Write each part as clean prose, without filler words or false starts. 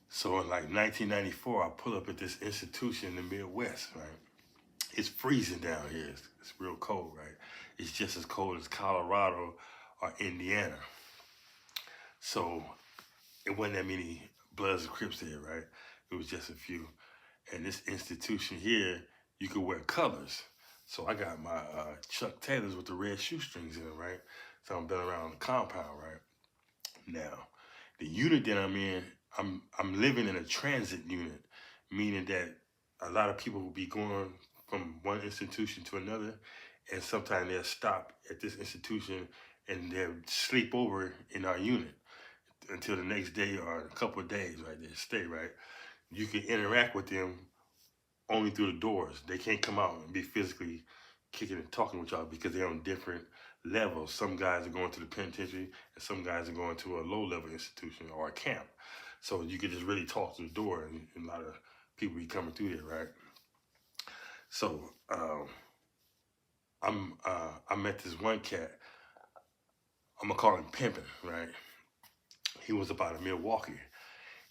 So in like 1994, I pull up at this institution in the Midwest, right? It's freezing down here. It's real cold, right? It's just as cold as Colorado or Indiana. So it wasn't that many Bloods and Crips there, right? It was just a few. And this institution here, you could wear colors. So I got my Chuck Taylors with the red shoestrings in it, right? So I'm been around the compound, right? Now, the unit that I'm in, I'm living in a transit unit, meaning that a lot of people will be going from one institution to another, and sometimes they'll stop at this institution and they'll sleep over in our unit until the next day or a couple of days, right? They stay, right? You can interact with them only through the doors. They can't come out and be physically kicking and talking with y'all because they're on different levels. Some guys are going to the penitentiary and some guys are going to a low level institution or a camp. So you can just really talk through the door and a lot of people be coming through there, right? So I met this one cat. I'm gonna call him Pimping, right? He was about in Milwaukee.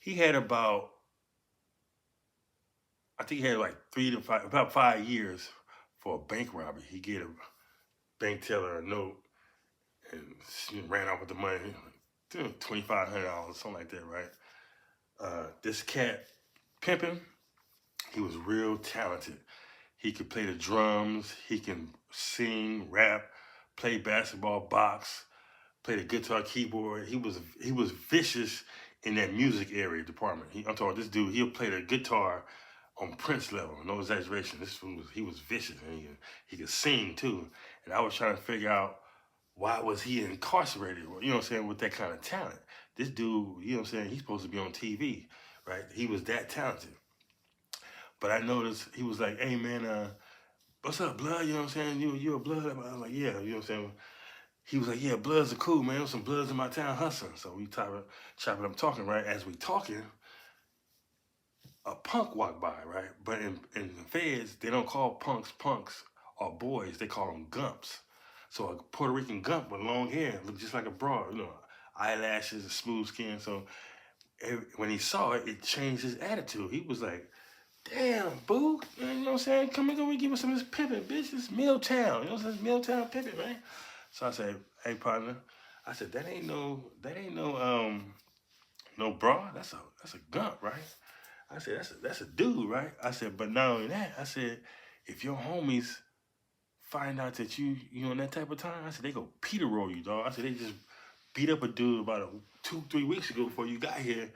He had about I think he had like 3 to 5 about 5 years for a bank robbery. He gave a bank teller a note and she ran off with the money, like $2,500, something like that, right? This cat, Pimping, he was real talented. He could play the drums, he can sing, rap, play basketball, box, play the guitar, keyboard. He was vicious in that music area department. I'm talking this dude. He'll play the guitar on Prince level, no exaggeration. He was vicious and he could sing too. And I was trying to figure out why was he incarcerated? You know what I'm saying? With that kind of talent, this dude, you know what I'm saying? He's supposed to be on TV, right? He was that talented. But I noticed he was like, "Hey man, what's up, blood? You know what I'm saying? You a blood?" I was like, "Yeah." You know what I'm saying? He was like, "Yeah, bloods are cool, man. There's some bloods in my town hustling." So we chopping up talking, right? As we talking, a punk walked by, right? But in the feds, they don't call punks or boys. They call them gumps. So a Puerto Rican gump with long hair looked just like a broad, eyelashes, smooth skin. So when he saw it, it changed his attitude. He was like, "Damn, boo, you know what I'm saying? Come and give us some of this pimping, bitch. It's Milltown. You know what I'm saying? It's Milltown pimping, man." So I said, "Hey, partner," I said, that ain't no bra. That's a gump, right?" I said, "That's a dude, right?" I said, "But not only that," I said, "if your homies find out that you in that type of time," I said, "they go Peter roll you, dog." I said, "They just beat up a dude about 2, 3 weeks ago before you got here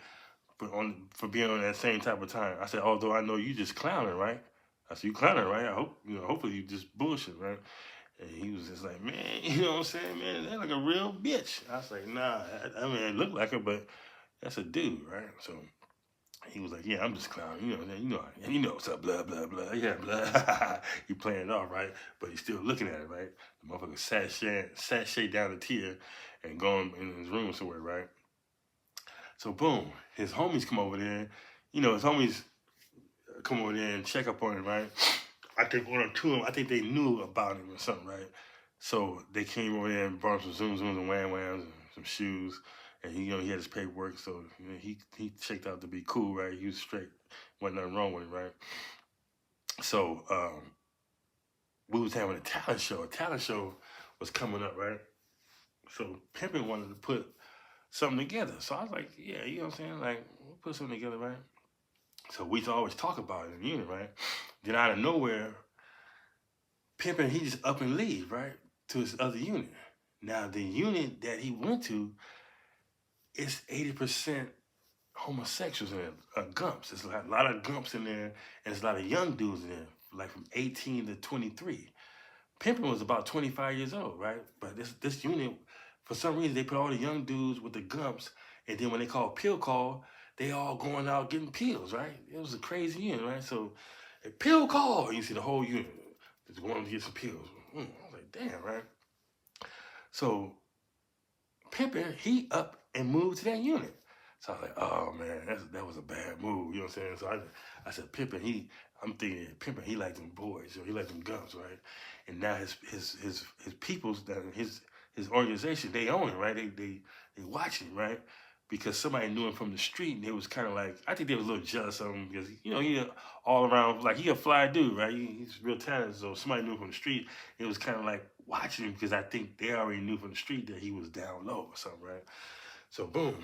for being on that same type of time." I said, "Although I know you just clowning, right?" I said, "You clowning, right? I hope hopefully you just bullshit, right?" And he was just like, "Man, you know what I'm saying, man? That's like a real bitch." I was like, "Nah, I mean, it looked like her, but that's a dude, right?" So he was like, "Yeah, I'm just clowning, and you know what's up, blah blah blah, yeah, blah." He playing it off, right? But he's still looking at it, right? The motherfucker sashay down the tier and going in his room somewhere, right? So boom, his homies come over there. His homies come over there and check up on him, right? I think one or two of them, I think they knew about him or something, right? So they came over there and brought him some zoom zooms and wham whams and some shoes. And he had his paperwork, so he checked out to be cool, right? He was straight, wasn't nothing wrong with him, right? So we was having a talent show. A talent show was coming up, right? So Pimpin wanted to put something together. So I was like, "Yeah, you know what I'm saying? Like, we'll put something together, right?" So we used to always talk about it in the unit, right? Then out of nowhere, Pimpin, he just up and leave, right? To his other unit. Now the unit that he went to, it's 80% homosexuals in there, gumps. There's a lot of gumps in there, and there's a lot of young dudes in there, like from 18 to 23. Pimpin was about 25 years old, right? But this unit, for some reason, they put all the young dudes with the gumps, and then when they call pill call, they all going out getting pills, right? It was a crazy unit, right? So, a pill call, you see the whole unit just going to get some pills. I was like, damn, right? So, Pimpin, he up and moved to that unit. So I was like, "Oh man, that was a bad move." You know what I'm saying? So I said, "Pimpin, I'm thinking Pimpin, he like them boys, he like them gumps, right?" And now his peoples, his organization, they own it, right? They watch it, right? Because somebody knew him from the street, and it was kind of like, I think they was a little jealous of him because, you know, he all around, like, he a fly dude, right? He's real talented, so somebody knew him from the street. It was kind of like watching him because I think they already knew from the street that he was down low or something, right? So boom,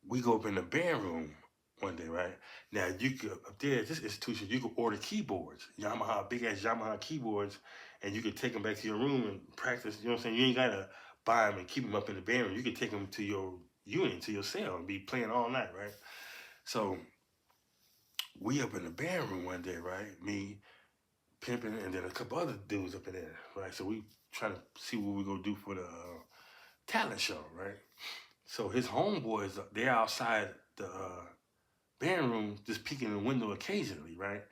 we go up in the band room one day, right? Now you could up there at this institution, you could order keyboards, Yamaha, big ass Yamaha keyboards, and you could take them back to your room and practice. You know what I'm saying? You ain't gotta buy them and keep them up in the band room. You could take them to your unit, to your cell, and be playing all night, right? So we up in the band room one day, right? Me, Pimping, and then a couple other dudes up in there, right? So we trying to see what we gonna do for the talent show, right? So his homeboys, they're outside the band room, just peeking in the window occasionally, right?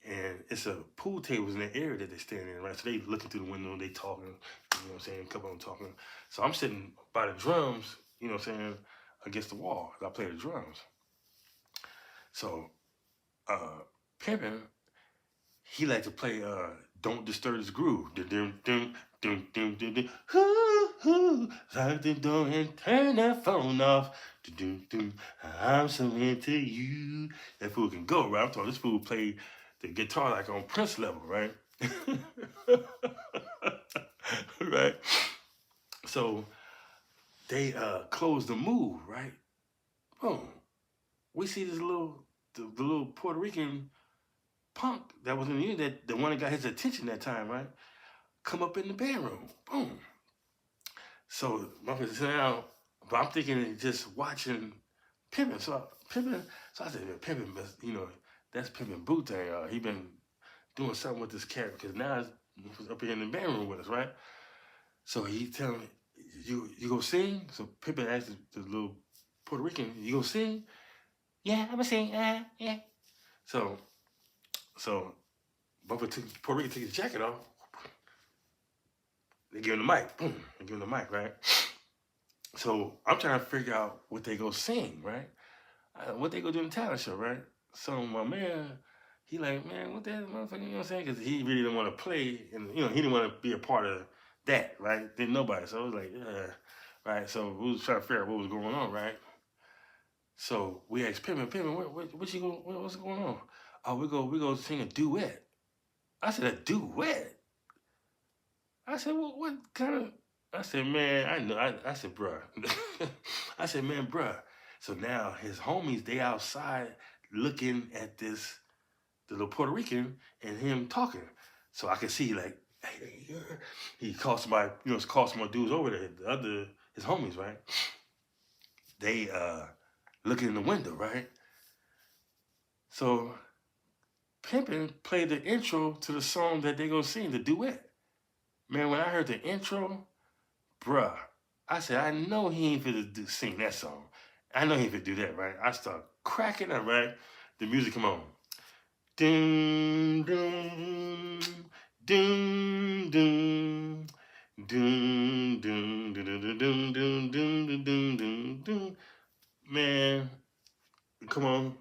And it's a pool tables in the area that they stand in, right? So they looking through the window and they talking, you know what I'm saying? A couple of them talking. So I'm sitting by the drums, you know what I'm saying, against the wall. I play the drums. So Pimpin', he like to play Don't Disturb This Groove. Dum dum dum dum dum dum. Lock the door and turn that phone off. Dum dum. I'm so into you. That fool can go, right? I'm talking this fool play the guitar like on Prince level, right? Right. So they close the move, right? Boom. We see this the little Puerto Rican punk that was in the unit, the one that got his attention that time, right? Come up in the band room. Boom. So motherfucker sit down, but I'm thinking just watching Pimpin'. So I said, Pimpin', you know, that's Pimpin' Boot thing. He been doing something with this cat because now he's up here in the band room with us, right? So he telling me, you go sing? So Pimpin' asked the little Puerto Rican, you go sing? Yeah, I'm gonna sing. Yeah. So Puerto Rican took his jacket off. They give him the mic. Boom. They give him the mic, right? So I'm trying to figure out what they go sing, right? What they go do in the talent show, right? So my man, he like, man, what that motherfucker, you know what I'm saying? Because he really didn't want to play, and you know, he didn't want to be a part of that, right? Didn't nobody. So I was like, right? So we was trying to figure out what was going on, right? So we asked Pimpin', what's going on? Oh, we go sing a duet. I said, a duet? I said, well, what kind of? I said, man, I know. I said, bruh. I said, man, bruh. So now his homies, they outside looking at the little Puerto Rican and him talking. So I can see like, hey, he called somebody, you know, called some dudes over there, his homies, right? They looking in the window, right? So Pimpin' played the intro to the song that they gonna sing, the duet. Man, when I heard the intro, bruh, I said, I know he ain't finna sing that song. I know he ain't finna do that, right? I start cracking up, right? The music come on. Doom, doom, doom, doom, doom, doom, doom, doom, doom, doom, doom, doom, doom, doom. Man, come on.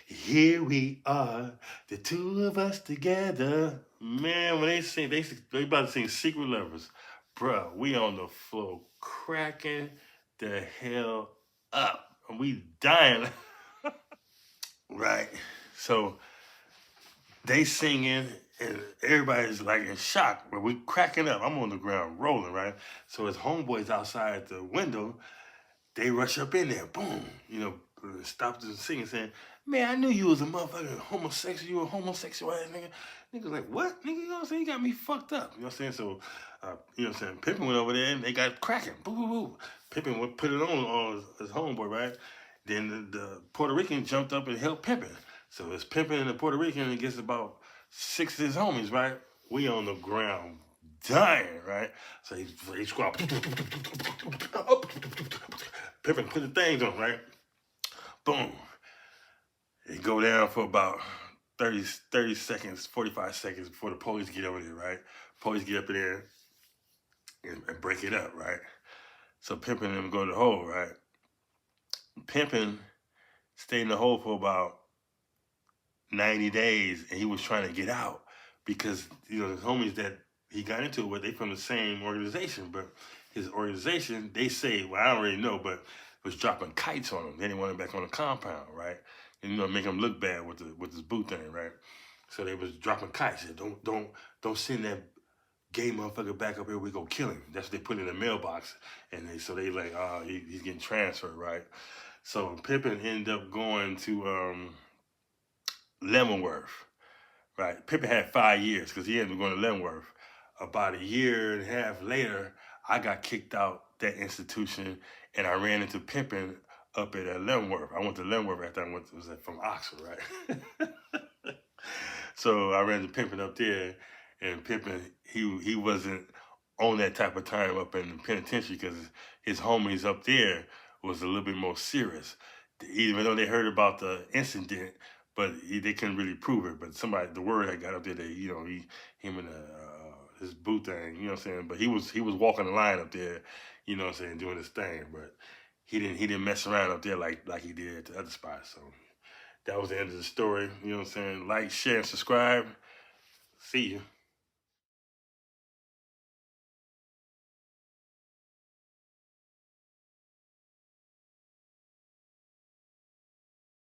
Here we are, the two of us together. Man, when they sing, they about to sing Secret Lovers. Bruh, we on the floor cracking the hell up. And we dying. Right. So they singing and everybody's like in shock. But we cracking up. I'm on the ground rolling, right? So his homeboys outside the window, they rush up in there, boom, you know, stop the singing, saying, man, I knew you was a motherfucking homosexual, you a homosexual ass nigga. Niggas like, what? Nigga, you know what I'm saying? You got me fucked up. You know what I'm saying? So, you know what I'm saying? Pimpin' went over there and they got cracking. Boo, boo, boo. Pimpin' put it on his homeboy, right? Then the Puerto Rican jumped up and helped Pimpin'. So it's Pimpin' and the Puerto Rican against about 6 of his homies, right? We on the ground dying, right? So he squad. Pimpin' put the things on, right? Boom. It go down for about 30 seconds, 45 seconds before the police get over there, right? Police get up in there and break it up, right? So Pimpin' and them go to the hole, right? Pimpin' stayed in the hole for about 90 days and he was trying to get out because, you know, the homies that he got into it with. They from the same organization, but his organization, they say, well, I don't really know, but was dropping kites on him. They didn't want him back on the compound, right? And make him look bad with his boot thing, right? So they was dropping kites. Said, don't send that gay motherfucker back up here. We go kill him. That's what they put in the mailbox, and they like, oh, he's getting transferred, right? So Pimpin ended up going to Leavenworth, right? Pimpin had 5 years because he ended up going to Leavenworth. About a year and a half later, I got kicked out that institution, and I ran into Pimpin up at Leavenworth. I went to Leavenworth after I was from Oxford, right? So I ran into Pimpin up there, and Pimpin, he wasn't on that type of time up in the penitentiary because his homies up there was a little bit more serious. Even though they heard about the incident, but they couldn't really prove it. But the word had got up there that him and his boot thing, you know what I'm saying. But he was walking the line up there, you know what I'm saying, doing his thing. But he didn't mess around up there like he did at the other spot. So that was the end of the story. You know what I'm saying. Like, share, and subscribe. See you.